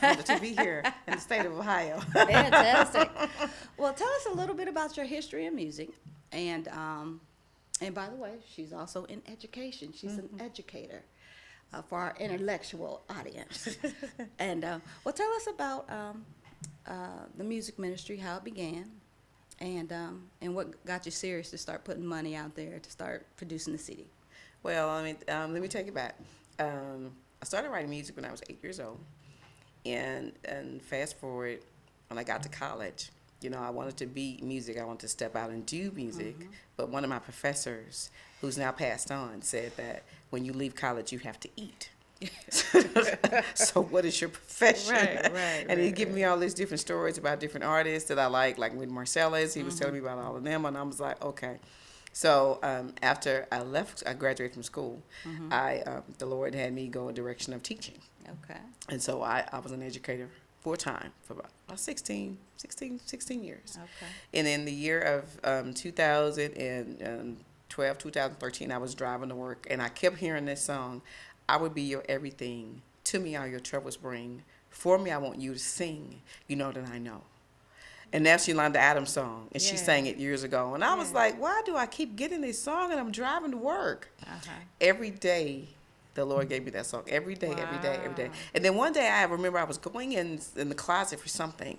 Honored to be here in the state of Ohio. Fantastic. Well, tell us a little bit about your history in music, and and by the way, she's also in education. She's an educator for our intellectual audience. And well, tell us about the music ministry, how it began, and what got you serious to start putting money out there to start producing the CD. Well, I mean, let me take it back. I started writing music when I was 8 years old, and fast forward, when I got to college, I wanted to be music. I wanted to step out and do music. But one of my professors, who's now passed on, said that when you leave college, you have to eat. So what is your profession? And he gave me all these different stories about different artists that I like with Marcellus. He was telling me about all of them, and I was like, okay. So after I graduated from school, the Lord had me go in the direction of teaching. Okay. And so I was an educator full time for about 16 years. Okay. And in the year of 2012, 2013, I was driving to work, and I kept hearing this song, I would be your everything. To me, all your troubles bring. For me, I want you to sing. You know that I know. And that's Yolanda Adams' song, and she sang it years ago. And I was like, why do I keep getting this song and I'm driving to work? Every day, the Lord gave me that song. Every day, every day, every day. And then one day, I remember I was going in the closet for something.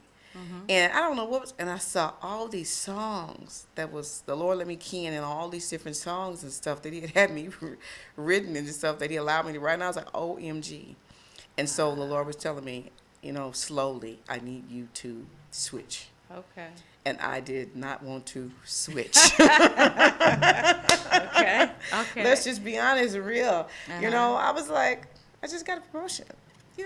And I don't know what was, and I saw all these songs that was, the Lord let me key in and all these different songs and stuff that he had me written and stuff that he allowed me to write. And I was like, OMG. And so the Lord was telling me, slowly, I need you to switch. Okay. And I did not want to switch. Okay. Okay. Let's just be honest and real. I was like, I just got a promotion.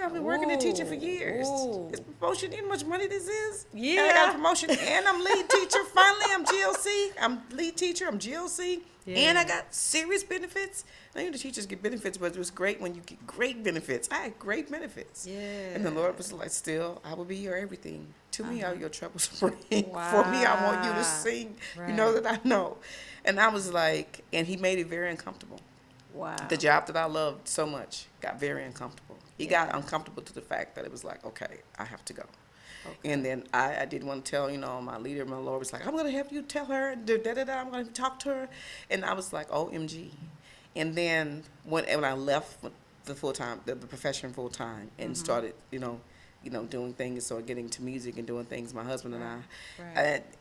I've been working and teaching for years. This promotion, you know how much money this is? Yeah. And I got a promotion, and I'm lead teacher. Finally, I'm GLC. I'm lead teacher. I'm GLC. Yeah. And I got serious benefits. Now, the teachers get benefits, but it was great when you get great benefits. I had great benefits. Yeah. And the Lord was like, still, I will be your everything. To me, all your troubles bring. Wow. For me, I want you to sing. Right. You know that I know. And I was like, and he made it very uncomfortable. Wow. The job that I loved so much got very uncomfortable. He got uncomfortable to the fact that it was like, okay, I have to go. Okay. And then I didn't want to tell, my leader, my Lord was like, I'm going to help you tell her, I'm going to talk to her. And I was like, OMG. And then when I left the full-time, the profession full-time and started, doing things, so getting to music and doing things, my husband and I,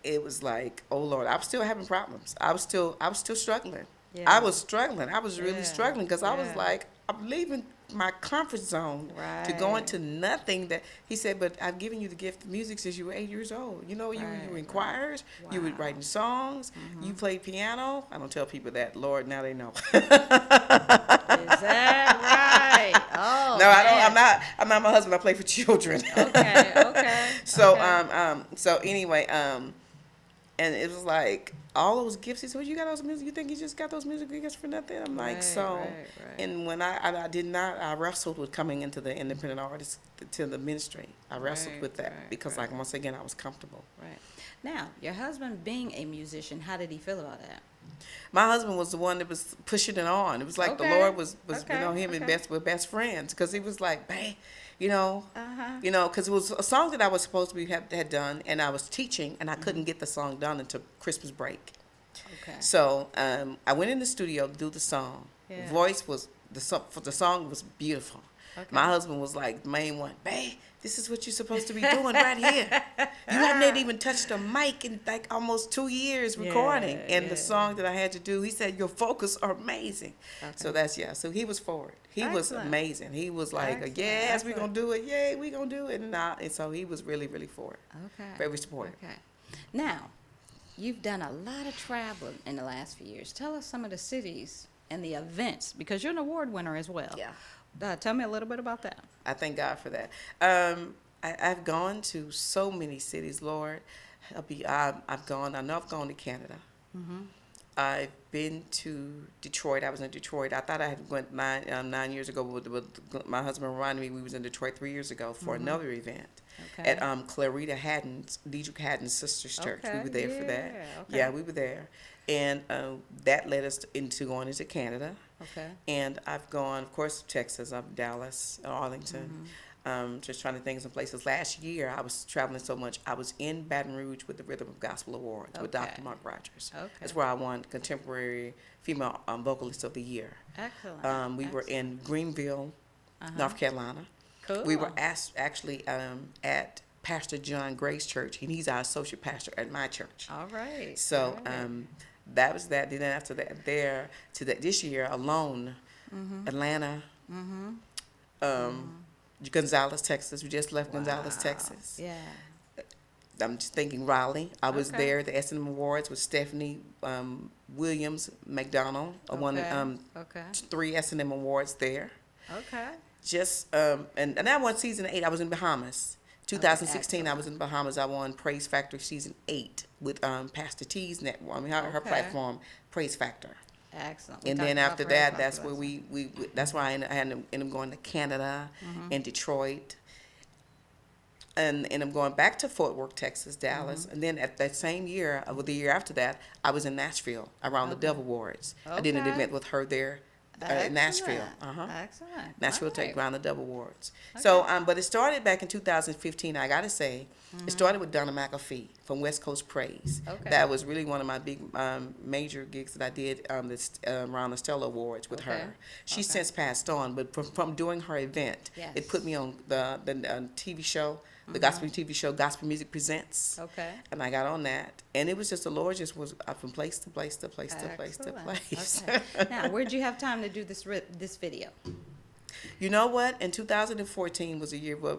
it was like, oh Lord, I was still having problems. I was still struggling. Yeah. I was struggling. I was really struggling because I was like, I'm leaving my comfort zone to go into nothing that he said, but I've given you the gift of music since you were 8 years old. You were in choirs, you were writing songs, you played piano. I don't tell people that. Lord, now they know. Is that right? Oh, no, I don't. I'm not my husband. I play for children. Okay. So so anyway, and it was like all those gifts. He said, well, you got those music. You think you just got those music gifts for nothing? I'm like, so. And when I did not, I wrestled with coming into the independent artist, to the ministry. I wrestled with that because, like, once again, I was comfortable. Right. Now, your husband being a musician, how did he feel about that? My husband was the one that was pushing it on. It was like the Lord was him and best friends, because he was like, babe, because it was a song that I was supposed to be had done, and I was teaching, and I couldn't get the song done until Christmas break. Okay. So I went in the studio to do the song. Yeah. Voice was the song was beautiful. Okay. My husband was like the main one. Babe, this is what you're supposed to be doing right here. You haven't even touched a mic in like almost 2 years recording. And the song that I had to do, he said, your vocals are amazing. Okay. So so he was forward. He was amazing. He was like, yes, we're going to do it. Yay, we're going to do it. And so he was really, really forward. Okay. Very supportive. Okay. Now, you've done a lot of traveling in the last few years. Tell us some of the cities and the events, because you're an award winner as well. Yeah. Tell me a little bit about that. I thank God for that. I've gone to so many cities, Lord. I've gone to Canada. Mm-hmm. I've been to Detroit. I was in Detroit. I thought I had went 9 years ago, but my husband reminded me we was in Detroit 3 years ago for another event. Okay. At Clarita Haddon's, Deidre Haddon's sister's church. We were there for that. Okay. Yeah, we were there. And that led us into going into Canada. Okay. And I've gone, of course, Texas, up Dallas, Arlington. Just trying to think of some places. Last year, I was traveling so much. I was in Baton Rouge with the Rhythm of Gospel Awards with Okay. Dr. Mark Rogers. Okay. That's where I won Contemporary Female Vocalist of the Year. Excellent. We were in Greenville, Uh-huh. North Carolina. Cool. We were actually at Pastor John Gray's church, and he's our associate pastor at my church. All right. So All right. that was that. Then after that, this year alone, Atlanta, Gonzales, Texas. We just left Gonzales, Wow. Texas. Yeah. I'm just thinking Raleigh. I was Okay. there at the S&M Awards with Stephanie Williams McDonald. I won Okay. 3 S&M Awards there. Okay. Just and that one season 8. I was in Bahamas. 2016, I was in Bahamas. I won Praise Factor season 8 with Pastor T's network. I mean, her Okay. platform, Praise Factor. Excellent. And then after that, that's where we that's why I ended up going to Canada and Detroit. And I'm going back to Fort Worth, Texas, Dallas. And then at that same year, the year after that, I was in Nashville around the Dove Awards. I did an Okay. event with her there in Nashville. Excellent. Nashville All take right. around the Dove Awards. So, but it started back in 2015. I got to say, it started with Donna McAfee from West Coast Praise. Okay. That was really one of my big major gigs that I did around the Stella Awards with Okay. her. She's Okay. since passed on, but from doing her event, Yes. it put me on the TV show, the gospel TV show, Gospel Music Presents. Okay. And I got on that, and it was just the Lord just was from place to place to place to place to Excellent. place. Okay. Now, where'd you have time to do this video? You know what? In 2014 was a year where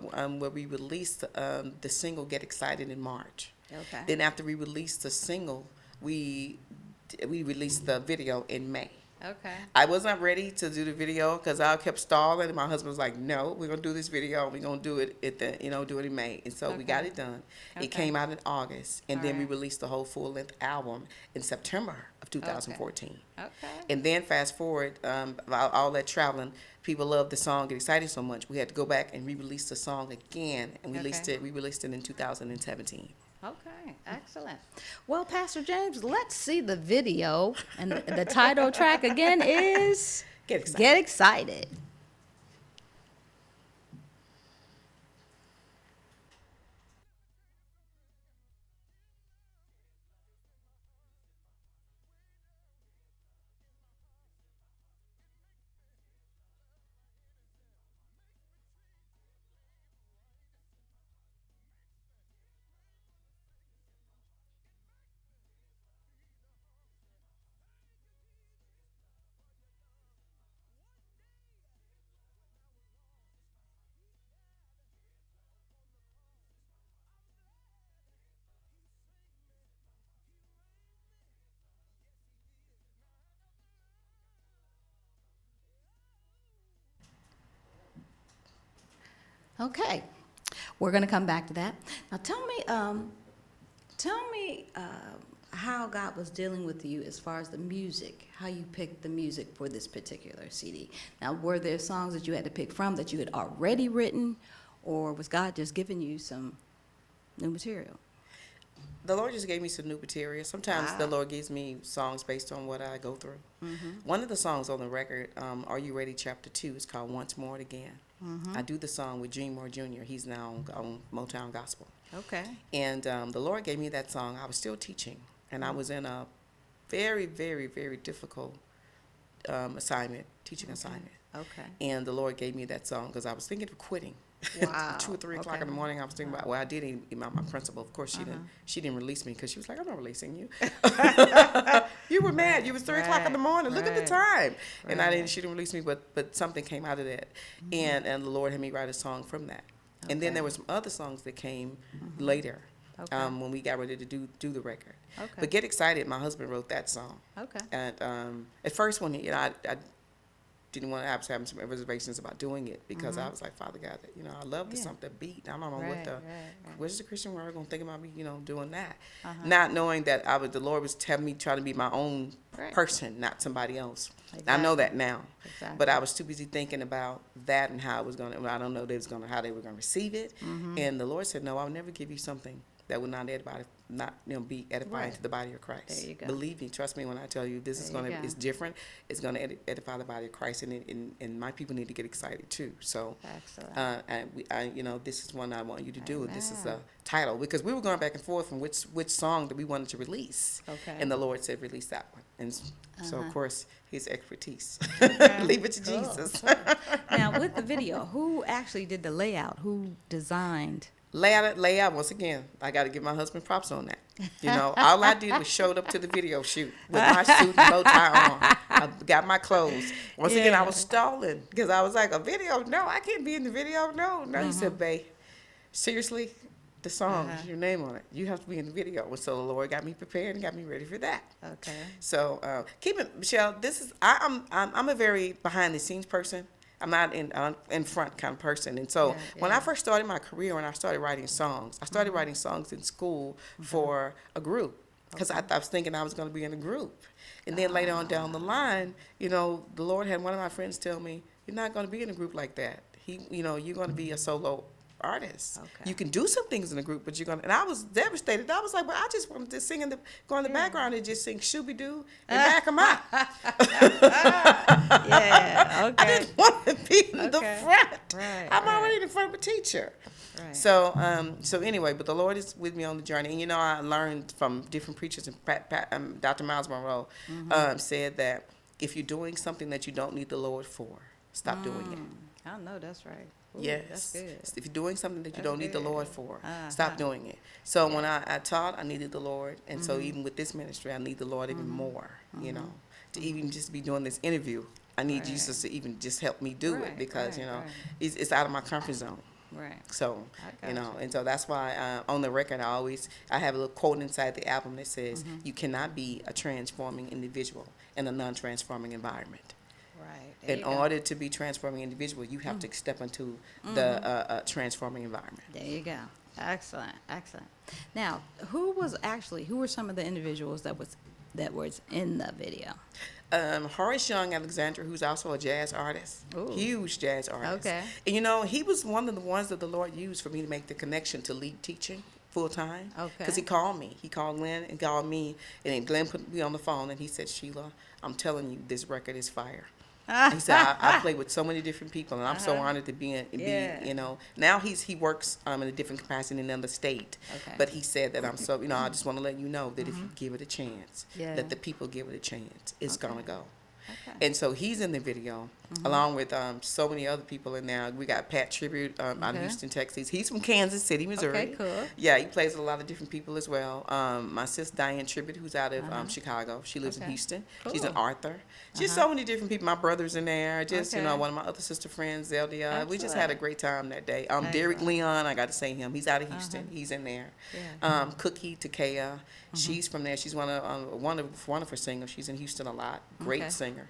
we released the single "Get Excited" in March. Okay. Then after we released the single, we released the video in May. Okay. I was not ready to do the video because I kept stalling, and my husband was like, "No, we're gonna do this video. We're gonna do it do it in May." And so we got it done. Okay. It came out in August, and All then we right. released the whole full-length album in September of 2014. Okay. And then fast forward, all that traveling, people loved the song, Get Excited so much. We had to go back and re-release the song again, and we released it in 2017. Okay, excellent. Well, Pastor James, let's see the video. And the title track again is Get Excited. Get Excited. Okay, we're going to come back to that. Now, tell me how God was dealing with you as far as the music, how you picked the music for this particular CD. Now, were there songs that you had to pick from that you had already written, or was God just giving you some new material? The Lord just gave me some new material. Sometimes Wow. the Lord gives me songs based on what I go through. One of the songs on the record, Are You Ready, Chapter 2, is called Once More Again. I do the song with Gene Moore Jr. He's now on Motown Gospel. Okay. And the Lord gave me that song. I was still teaching, and I was in a very, very, very difficult teaching assignment. Okay. And the Lord gave me that song because I was thinking of quitting. Wow. 2 or 3 o'clock Okay. in the morning, I was thinking about. Well, I did email my principal. Of course, she didn't release me because she was like, "I'm not releasing you. You were mad. You was 3 o'clock in the morning. Look at the time." And she didn't release me, but something came out of that, and the Lord had me write a song from that. And then Okay. there were some other songs that came later. Okay. When we got ready to do the record. Okay. But Get Excited, my husband wrote that song. Okay. And at first, when I didn't want to have some reservations about doing it because I was like, Father God, I love the song, the beat. I don't know Right. what's the Christian world gonna think about me, doing that, not knowing that the Lord was having me trying to be my own Right. person, not somebody else. Exactly. I know that now, Exactly. but I was too busy thinking about that and how it was gonna. I don't know how they were gonna receive it. And the Lord said, No, I'll never give you something that will not be edifying Right. to the body of Christ. There you go. Believe me, trust me when I tell you this is There you gonna go. it's different. It's gonna edify the body of Christ, and my people need to get excited too. So, Excellent. this is one I want you to do. This is Amen. the title, because we were going back and forth from which song that we wanted to release, Okay. and the Lord said release that one, and so of course His expertise. Okay. Leave it to Cool. Jesus. Now, with the video, who actually did the layout? Who designed? Layout, once again, I got to give my husband props on that. All I did was showed up to the video shoot with my suit and bow tie on. I got my clothes. Once again, I was stalling because I was like, a video? No, I can't be in the video. No. He said, babe, seriously, the song, your name on it. You have to be in the video. And so the Lord got me prepared and got me ready for that. Okay. So keep it, Michele. I'm a very behind the scenes person. I'm not in front kind of person. And so when I first started my career, when I started writing songs, I started writing songs in school for a group because I was thinking I was going to be in a group. And then later on down the line, the Lord had one of my friends tell me, you're not going to be in a group like that. You're going to be a solo artist. Okay. You can do some things in a group, but you're gonna. And I was devastated. I was like, well, I just wanted to sing go in the background and just sing Shooby Doo and back 'em up. Yeah. Okay. I didn't want to be in the front. Right. I'm already in the front of a teacher. Right. So anyway, but the Lord is with me on the journey, and I learned from different preachers, and Dr. Miles Monroe said that if you're doing something that you don't need the Lord for, stop doing it. I know that's right. Ooh, Yes. That's good. If you're doing something that you That's don't need the good. Lord for, Uh-huh. stop doing it. So when I taught, I needed the Lord. And so even with this ministry, I need the Lord even more, to even just be doing this interview. I need Jesus to even just help me do it because, it's out of my comfort zone. Right. So, I got you. and so that's why on the record, I have a little quote inside the album that says, you cannot be a transforming individual in a non-transforming environment. Right. There In you go. order to be transforming individual, you have to step into the transforming environment. There you go. Excellent. Excellent. Now, who were some of the individuals that was in the video? Horace Young Alexander, who's also a jazz artist, Ooh. huge jazz artist. Okay. And he was one of the ones that the Lord used for me to make the connection to lead teaching full time. Okay. Because he called me. He called Glenn and called me, and then Glenn put me on the phone and he said, Sheila, I'm telling you, this record is fire. He said, I play with so many different people, and I'm so honored to be now he works in a different capacity in another state. Okay. But he said that I'm so, I just want to let you know that if you give it a chance, Yeah. that the people give it a chance, it's going to go. Okay. And so he's in the video, along with so many other people in there. We got Pat Tribute out of Okay. Houston, Texas. He's from Kansas City, Missouri. Okay, cool. Yeah, he plays with a lot of different people as well. My sister Diane Tribute, who's out of Chicago. She lives in Okay. Houston. She's an Cool. author. Just so many different people. My brother's in there. Just, Okay. one of my other sister friends, Zeldia. We just had a Excellent. great time that day. Derek Excellent. Leon, I got to say him. He's out of Houston. He's in there. Yeah. Cookie Takea, she's from there. She's one of her singers. She's in Houston a lot. Great Okay. singer.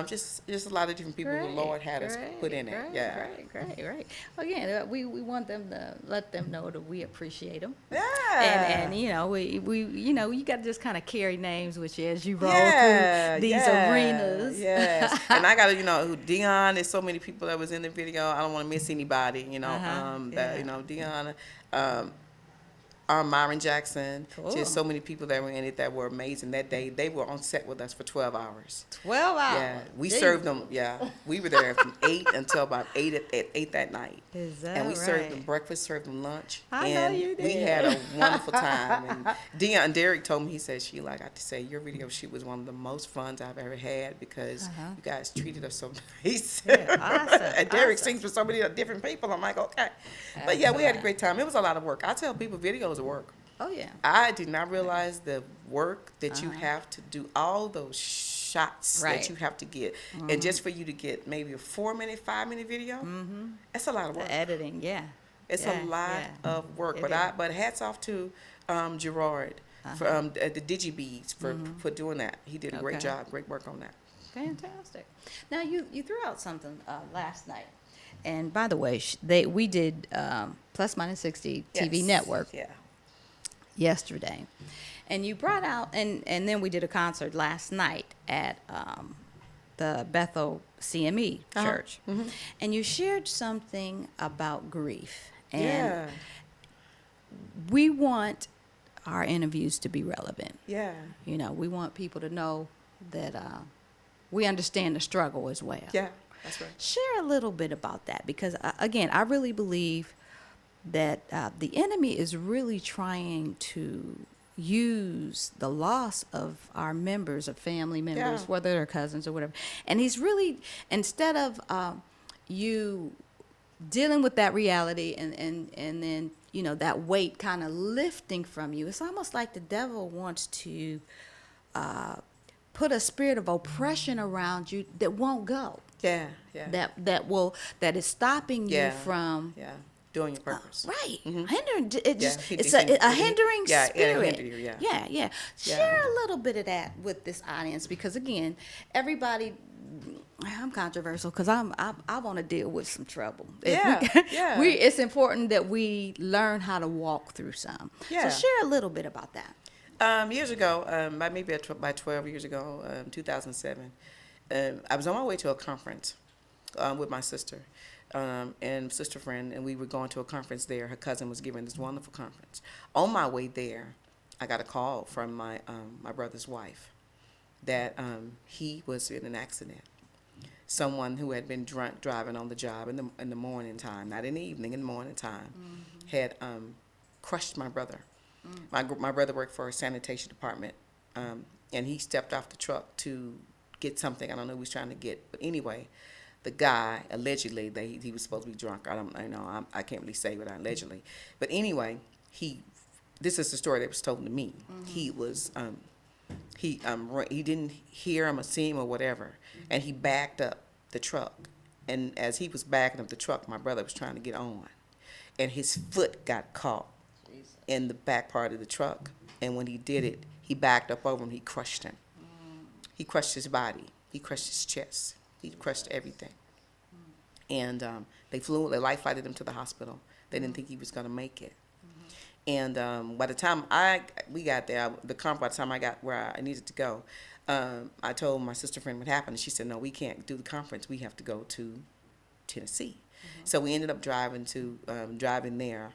Just a lot of different people the Lord had us put in it. Yeah. Great. Again, we want them to let them know that we appreciate them. Yeah. And we you got to just kind of carry names with you as you roll Yeah, through these yeah, arenas. Yes. And I got to, Dion, there's so many people that was in the video. I don't want to miss anybody, Dion, Myron Jackson, Cool. just so many people that were in it that were amazing that day. They were on set with us for 12 hours. 12 hours. Yeah, we Jeez. served them. Yeah, we were there from 8 until about 8 at 8 that night. Is that And we served them right? breakfast, served them lunch, I know and you we did. had a wonderful time. And Derek told me, he said, Sheila, I got to say, your video shoot was one of the most fun I've ever had because you guys treated us so nice. Yeah, awesome, And Derek awesome. sings for so many different people. I'm like, okay. But yeah, we had a great time. It was a lot of work. I tell people, videos are work. Oh yeah. I did not realize the work that you have to do, all those shots Right. that you have to get. And just for you to get maybe a 4-minute, 5-minute video, that's a lot of work. The editing, yeah. It's Yeah, a lot yeah. of work. It But is. but hats off to Gerard for the DigiBeats for doing that. He did a great Okay. job, great work on that. Fantastic. Now you threw out something last night, and by the way, we did Plus Minus 60 TV Yes. network Yeah. yesterday, and you brought out and then we did a concert last night at the Bethel CME church, and you shared something about grief, and Yeah. we want our interviews to be relevant. Yeah. You know, we want people to know that we understand the struggle as well. Yeah, that's right. Share a little bit about that, because again, I really believe that the enemy is really trying to use the loss of our members, of family members, Yeah. whether they're cousins or whatever. And he's really, instead of you dealing with that reality and then, you know, that weight kind of lifting from you, it's almost like the devil wants to put a spirit of oppression around you that won't go. Yeah, yeah. That is stopping you Yeah. from Yeah, doing your purpose. right. Mhm. Hindering it just Yeah, it's it- a hindering yeah, spirit. it'll hinder you, yeah. Yeah. Yeah. Share a little bit of that with this audience, because again, everybody, I'm controversial because I want to deal with some trouble. Yeah, yeah. It's important that we learn how to walk through some. Yeah. So share a little bit about that. Years ago, by 12 years ago, 2007, I was on my way to a conference with my sister and sister friend, and we were going to a conference there. Her cousin was giving this wonderful conference. On my way there, I got a call from my brother's wife that he was in an accident. Someone who had been drunk driving on the job in the morning time, not in the evening, in the morning time, had crushed my brother. My brother worked for a sanitation department, and he stepped off the truck to get something. I don't know what he was trying to get, but anyway, the guy allegedly he was supposed to be drunk. I can't really say what allegedly, but anyway, this is the story that was told to me. He was he didn't hear him or see him or whatever, and he backed up the truck, and as he was backing up the truck, my brother was trying to get on, and his foot got caught in the back part of the truck, and when he did it, he backed up over him. He crushed him. He crushed his body. He crushed his chest. He crushed everything. And they life flighted him to the hospital. They didn't think he was going to make it. And by the time we got there, by the time I got where I needed to go, I told my sister friend what happened, and she said, "No, we can't do the conference. We have to go to Tennessee." So we ended up driving there,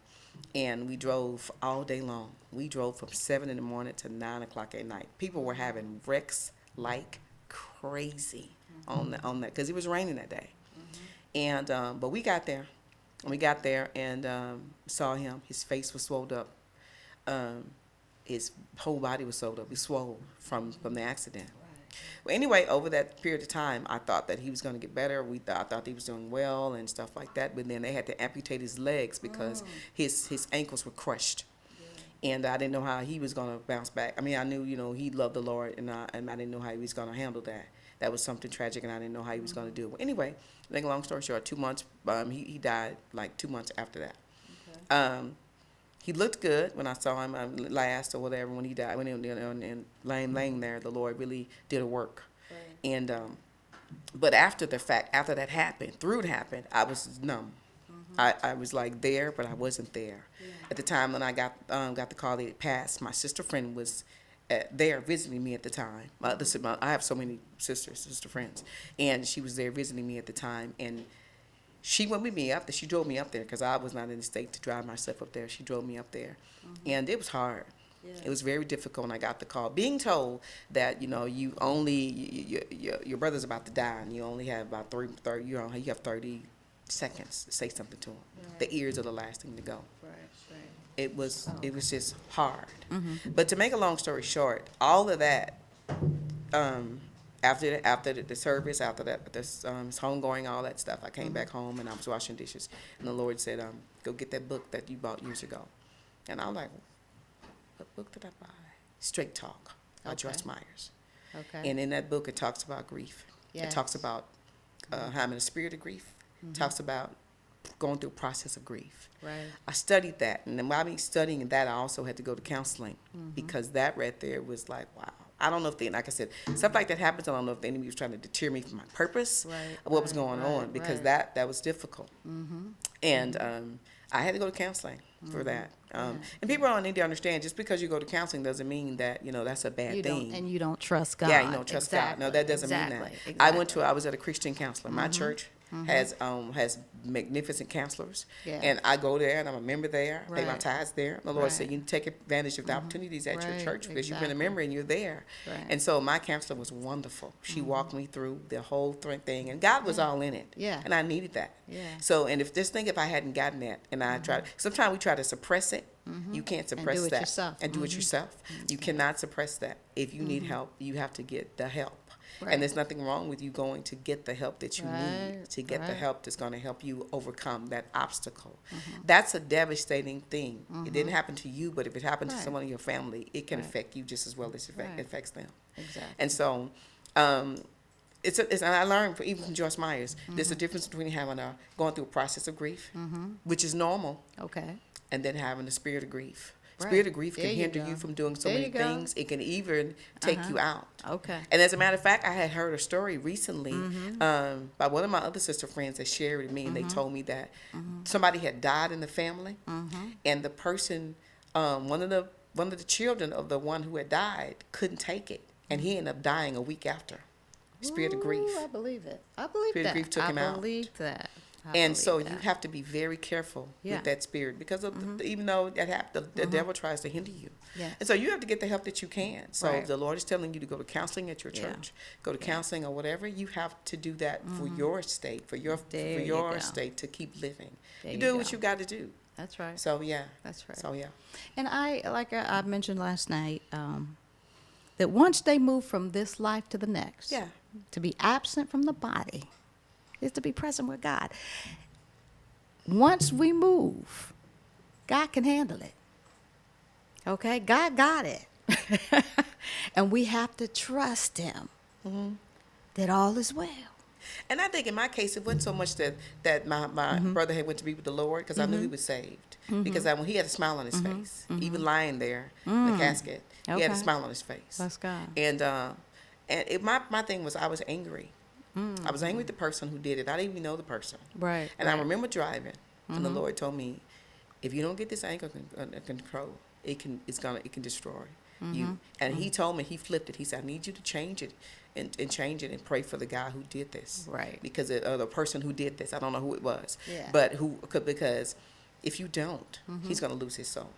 and we drove all day long. We drove from 7 in the morning to 9 o'clock at night. People were having wrecks like crazy on that because it was raining that day. And but we got there. We got there and saw him. His face was swelled up. His whole body was swelled up. He swole from the accident. Well, anyway, over that period of time, I thought that he was going to get better. I thought he was doing well and stuff like that. But then they had to amputate his legs because his ankles were crushed. And I didn't know how he was going to bounce back. I mean, I knew, he loved the Lord, and I didn't know how he was going to handle that. That was something tragic, and I didn't know how he was going to do it. Well, anyway, make a long story short, 2 months, he died like 2 months after that. Okay. He looked good when I saw him last or whatever when he died. When he and laying there, the Lord really did a work. Right. And but after that happened, it happened, I was numb. I was like there, but I wasn't there. Yeah. At the time when I got the call that it passed, my sister friend was there visiting me at the time. I have so many sister friends, and she was there visiting me at the time, and she went with me up there. She drove me up there because I was not in the state to drive myself up there. She drove me up there, and it was hard. Yeah. It was very difficult when I got the call, being told that your brother's about to die, and you only have about 30 you have 30 seconds to say something to him. Right. The ears are the last thing to go. Right. It was just hard. But to make a long story short, all of that after the service, after that this homegoing, all that stuff, I came back home and I was washing dishes, and the Lord said, "Go get that book that you bought years ago." And I'm like, "What book did I buy?" Straight Talk by Joyce Myers. Okay. And in that book, it talks about grief. Yes. It talks about having a spirit of grief. Talks about going through a process of grief. Right. I studied that, and then while I was studying that, I also had to go to counseling because that right there was like, wow. I don't know if like I said, stuff like that happens. I don't know if the enemy was trying to deter me from my purpose, or what was going on, because that was difficult. And I had to go to counseling for that. And people don't need to understand, just because you go to counseling doesn't mean that that's a bad thing. And you don't trust God. Yeah, you don't trust God. No, that doesn't mean that. Exactly. I was at a Christian counselor. My church has magnificent counselors, Yeah. and I go there and I'm a member there. Pay my Right. tithes there. The Lord said you need to take advantage of the opportunities at your Right, church because you've been a exactly. member and you're there. Right. And so my counselor was wonderful. She walked me through the whole thing, and God was all in it. Yeah. And I needed that. Yeah. So, and if I hadn't gotten that, and I tried, sometimes we try to suppress it. You can't suppress do it that. yourself. And do it yourself. You cannot suppress that. If you need help, you have to get the help. Right. And there's nothing wrong with you going to get the help that you need, to get the Right. help that's going to help you overcome that obstacle. That's a devastating thing. It didn't happen to you, but if it happened to Right. someone in your family, it can Right. affect you just as well as it Right. affects them. Exactly. And so, and I learned even from Joyce Myers, there's a difference between going through a process of grief, which is normal, Okay. and then having the spirit of grief. Right. Spirit of grief There can you hinder go. you from doing so There many you go. things. It can even take you out. Okay. And as a matter of fact, I had heard a story recently by one of my other sister friends that shared with me, and they told me that somebody had died in the family, and the person, one of the children of the one who had died, couldn't take it, and he ended up dying a week after. Spirit of grief. Ooh, I believe it. I believe Spirit of that. grief took him out. I believe that. And so you have to be very careful Yeah. with that spirit because of even though the devil tries to hinder you. Yes. And so you have to get the help that you can. So Right. if the Lord is telling you to go to counseling at your Yeah. church, go to counseling or whatever, you have to do that for your state, for your There you go. state to keep living. There You you do go. what you got to do. That's right. So yeah. That's right. So yeah. And I mentioned last night, that once they move from this life to the next, Yeah. to be absent from the body is to be present with God. Once we move, God can handle it. Okay? God got it. And we have to trust Him that all is well. And I think in my case, it wasn't so much that my brother had went to be with the Lord because I knew he was saved. Because when he had a smile on his face, even lying there in the casket, he had a Okay. smile on his face. Bless God. And my thing was I was angry. I was angry with the person who did it. I didn't even know the person. Right. And I remember driving, and the Lord told me, if you don't get this anger under control, it can destroy you. And He told me, He flipped it. He said, I need you to change it and change it and pray for the guy who did this. Right. Because the person who did this, I don't know who it was. Yeah. But because if you don't, he's going to lose his soul.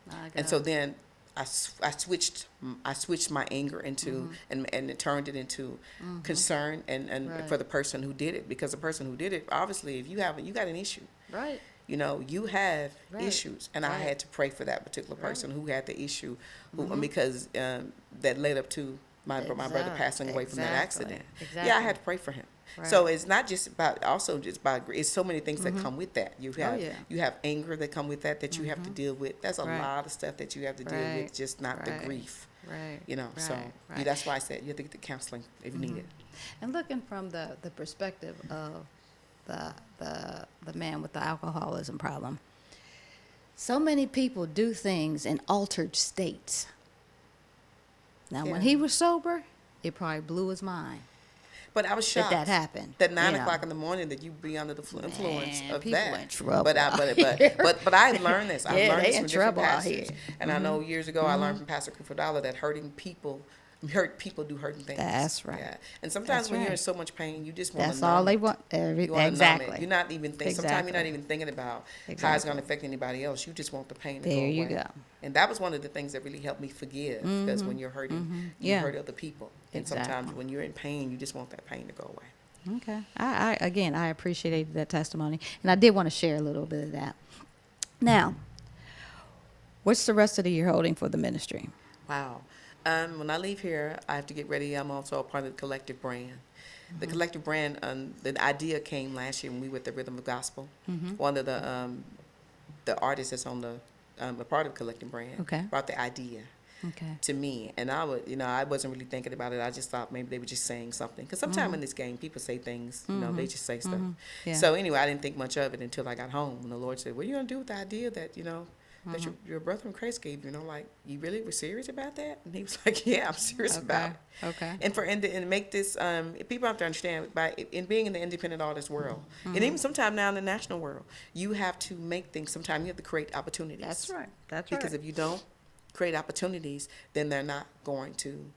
My And God. so then I switched my anger into and it turned it into concern and Right. for the person who did it, because the person who did it, obviously, if you got an issue, Right. you have Right. issues, and I Right. had to pray for that particular person who had the issue, because that led up to my brother passing away from that accident. Exactly. Yeah, I had to pray for him. Right. So it's not just about it's so many things that come with that. You have yeah. you have anger that come with that you have to deal with. There's a Right. lot of stuff that you have to deal Right. with, just not the Right. grief. Right. So Right. that's why I said you have to get the counseling if you need it. And looking from the perspective of the man with the alcoholism problem, so many people do things in altered states. Now, when Yeah. he was sober, it probably blew his mind But I was shocked that happened. that 9 you know. o'clock in the morning that you be under the influence Man, of people that. in trouble But out here. but I've learned this. I've Yeah, learned they this in from different trouble out pastors. here. And I know years ago I learned from Pastor Crufadala that hurt people do hurting things. That's right. Yeah. And sometimes That's when you're right. in so much pain, you just want to That's all they want. You wanna numb Exactly. it. You're not even thinking. Sometimes you're not Exactly. even thinking about how it's Exactly. going to affect anybody else. You just want the pain to go There away. you go. And that was one of the things that really helped me forgive, because when you're hurting, you Yeah. hurt other people. And sometimes Exactly. when you're in pain, you just want that pain to go away. Okay. I appreciated that testimony, and I did want to share a little bit of that. Now, what's the rest of the year holding for the ministry? Wow. When I leave here, I have to get ready. I'm also a part of the Collective Brand. The Collective Brand, the idea came last year when we were at the Rhythm of Gospel. One of the artists that's on a part of Collective Brand Okay. brought the idea Okay. to me, and I wasn't really thinking about it. I just thought maybe they were just saying something, because sometimes in this game people say things, they just say stuff. Yeah. So anyway, I didn't think much of it until I got home, and the Lord said, "What are you gonna do with the idea that that your brother in Christ gave you? Like, you really were serious about that?" And he was like, "Yeah, I'm serious about it." Okay. And make this, people have to understand, in being in the independent artist world, and even sometimes now in the national world, you have to make things. Sometimes you have to create opportunities. That's right. That's Because right. if you don't create opportunities, then they're not going to,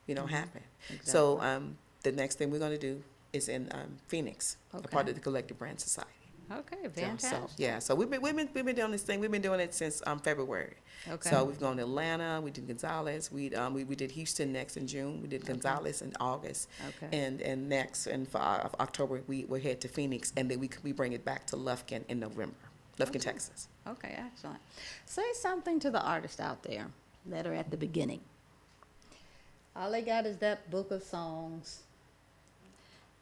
happen. Exactly. So the next thing we're going to do is in Phoenix, a Okay. part of the Collective Brand Society. Okay, So, fantastic. so we've been doing this thing. We've been doing it since February. Okay. So we've gone to Atlanta. We did Gonzales. We did Houston next in June. We did Gonzales in August. Okay. And next in for October we'll head to Phoenix, and then we bring it back to Lufkin in November, Lufkin, Texas. Okay, excellent. Say something to the artists out there that are at the beginning. All they got is that book of songs.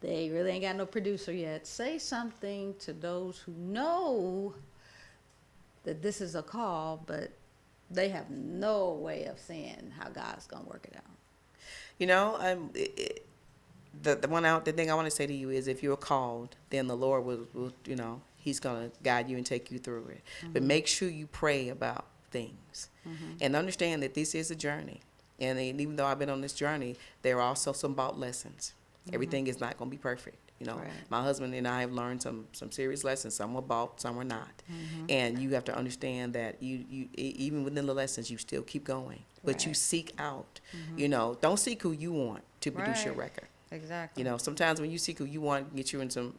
They really ain't got no producer yet. Say something to those who know that this is a call, but they have no way of seeing how God's gonna work it out. You know, the thing I want to say to you is, if you're called, then the Lord will you know, He's gonna guide you and take you through it. But make sure you pray about things, and understand that this is a journey. And even though I've been on this journey, there are also some bought lessons. Everything is not gonna be perfect. You know, Right. my husband and I have learned some serious lessons. Some were bought, some were not. And you have to understand that even within the lessons, you still keep going. But you Right. seek out. You know, don't seek who you want to produce your Right. record. Exactly. You know, sometimes when you seek who you want, get you in some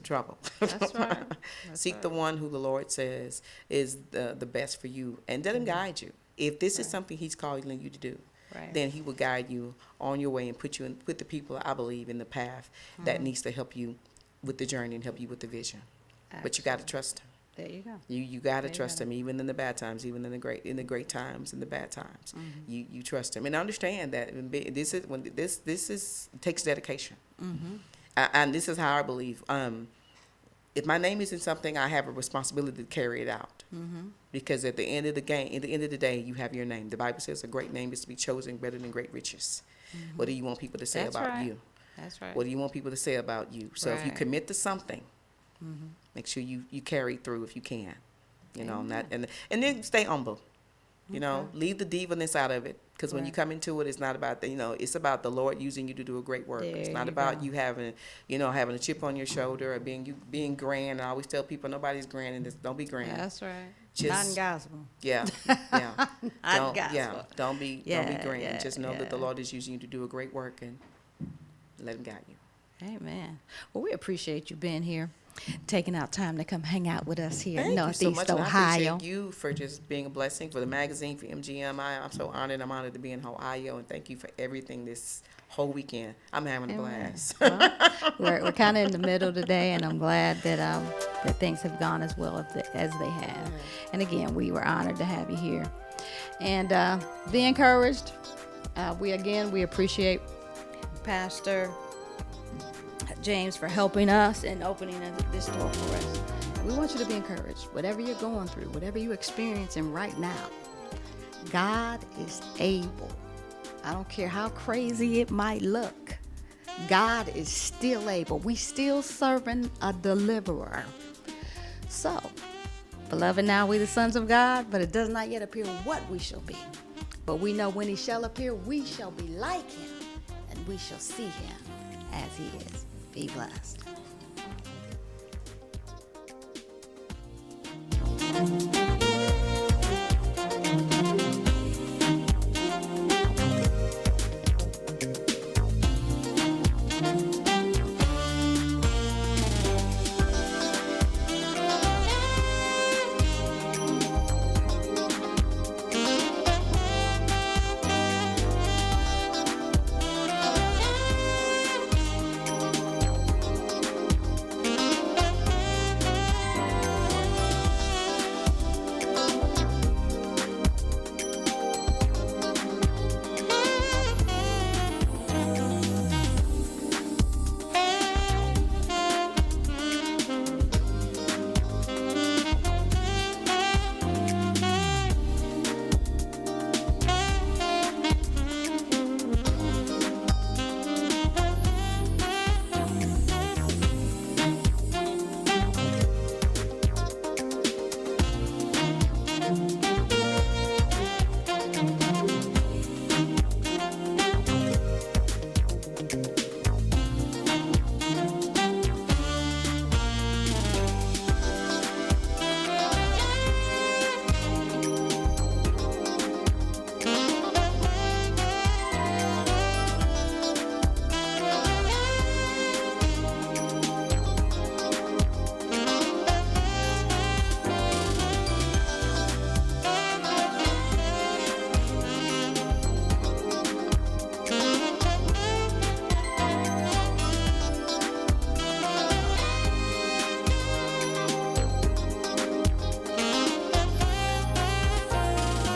trouble. That's right. That's Seek the right. one who the Lord says is the best for you, and let Him guide you. If this is Right. something He's calling you to do, Right. then He will guide you on your way and put the people, I believe, in the path that needs to help you with the journey and help you with the vision. But you got to trust Him. There you go. You got to There you trust go. Him, even in the bad times, even in the great times, in the bad times. You trust Him, and understand that this takes dedication. And this is how I believe. If my name isn't something, I have a responsibility to carry it out. Because at the end of the day, you have your name. The Bible says a great name is to be chosen better than great riches. What do you want people to say That's about right. you? That's right. What do you want people to say about you? So if you Right. commit to something, make sure you carry through if you can. You know, not and then stay humble. You know, Okay. leave the divaness out of it. Because when you Right. come into it, it's not about it's about the Lord using you to do a great work. It's There not you about go. you having a chip on your shoulder or being grand. I always tell people nobody's grand in this. Don't be grand. That's right. Just- Not in gospel. Yeah, Not don't gospel. don't be Yeah, grand. yeah, Just know that the yeah. Lord is using you to do a great work, and let Him guide you. Amen. Well, we appreciate you being here, taking out time to come hang out with us here in Thank you Northeast so much. And I Ohio. appreciate you for just being a blessing for the magazine, for MGM. I'm so honored. I'm honored to be in Ohio, and thank you for everything this whole weekend. I'm having a Amen. blast. Well, we're kind of in the middle today, and I'm glad that things have gone as well as they have. And again, we were honored to have you here. And be encouraged. We appreciate Pastor James for helping us and opening this door for us. We want you to be encouraged. Whatever you're going through, whatever you're experiencing right now, God is able. I don't care how crazy it might look. God is still able. We still serving a deliverer. So, beloved, now we the sons of God, but it does not yet appear what we shall be. But we know when He shall appear, we shall be like Him, and we shall see Him as He is. Be blessed.